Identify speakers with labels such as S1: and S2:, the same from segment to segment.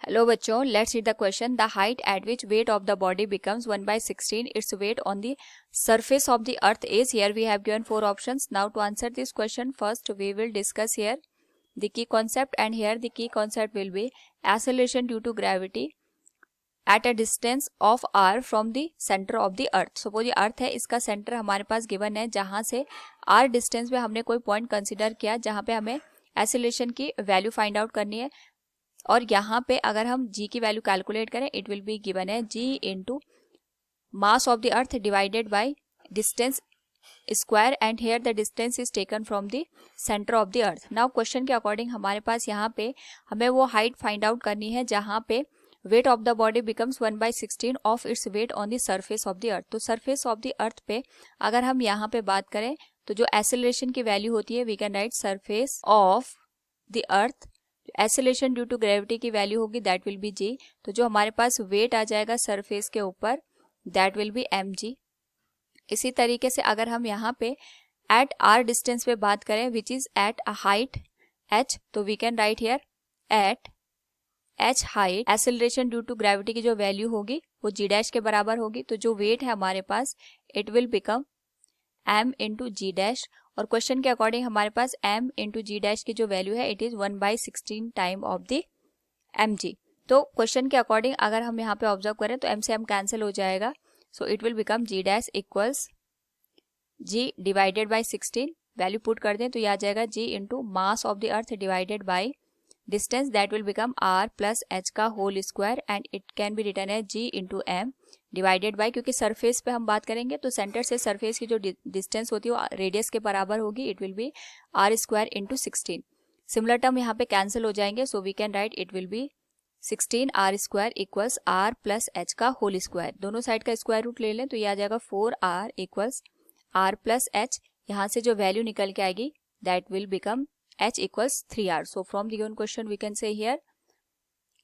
S1: Hello बच्चों, let's read the question. The height eight which weight of the body becomes 1/16 its weight on the surface of the earth is. Here we have given 4 options. Now to answer this question, first we will discuss here the key concept, and here the key concept will be acceleration due to gravity at a distance of r from the center of the earth. Suppose ये अर्थ है, इसका centre हमारे पास given है, जहाँ से r distance पे हमने कोई पॉइंट कंसिडर किया जहाँ पे हमें एक्सेलरेशन की वैल्यू फाइंड आउट करनी है. और यहाँ पे अगर हम g की वैल्यू कैलकुलेट करें, इट विल बी गिवन है g into mass of the earth divided by distance square, and here the distance is taken from the centre of the earth. Now question के according हमारे पास यहाँ पे हमें वो height find out करनी है जहाँ पे weight of the body becomes 1/16 of its weight on the surface of the अर्थ. तो सरफेस ऑफ द अर्थ पे अगर हम यहाँ पे बात करें तो जो एक्सेलरेशन की वैल्यू होती है, we can write surface of the earth. Acceleration due to gravity की वैल्यू होगी, दैट विल बी जी. तो जो हमारे पास वेट आ जाएगा सरफेस के ऊपर, दैट विल बी mg. इसी तरीके से अगर हम यहाँ पे एट r डिस्टेंस पे बात करें which is at a height h, तो we can write here at h height acceleration due to gravity की जो वैल्यू होगी वो g डैश के बराबर होगी. तो जो वेट है हमारे पास, it will become m into G dash. और क्वेश्चन के अकॉर्डिंग हमारे पास m इंटू जी डैश की जो वैल्यू है, it is 1/16 time of the mg. तो क्वेश्चन के अकॉर्डिंग अगर हम यहाँ पे ऑब्जर्व करें तो m से m कैंसिल हो जाएगा. So it will become g dash equals g divided by 16. Value put कर दें तो यह आ जाएगा g into mass of the earth divided by distance, that will become r plus h का whole square, and it can be written है g into m divided by, क्योंकि surface पे हम बात करेंगे तो सेंटर से सरफेस की जो डिस्टेंस होती है वो रेडियस के बराबर होगी. It will be r square into 16. Similar term यहाँ पे कैंसिल हो जाएंगे, so we can write it will be 16 r square equals r plus h का होल स्क्वायर. दोनों साइड का स्क्वायर रूट ले लें तो ये आ जाएगा 4r equals r plus h. यहाँ से जो वैल्यू निकल के आएगी, that will become h equals 3r. So from the given question we can say here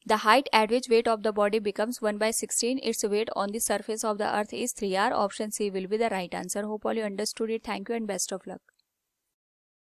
S1: the height at which weight of the body becomes 1/16 its weight on the surface of the earth is 3r. Option C will be the right answer. Hope all you understood it. Thank you and best of luck.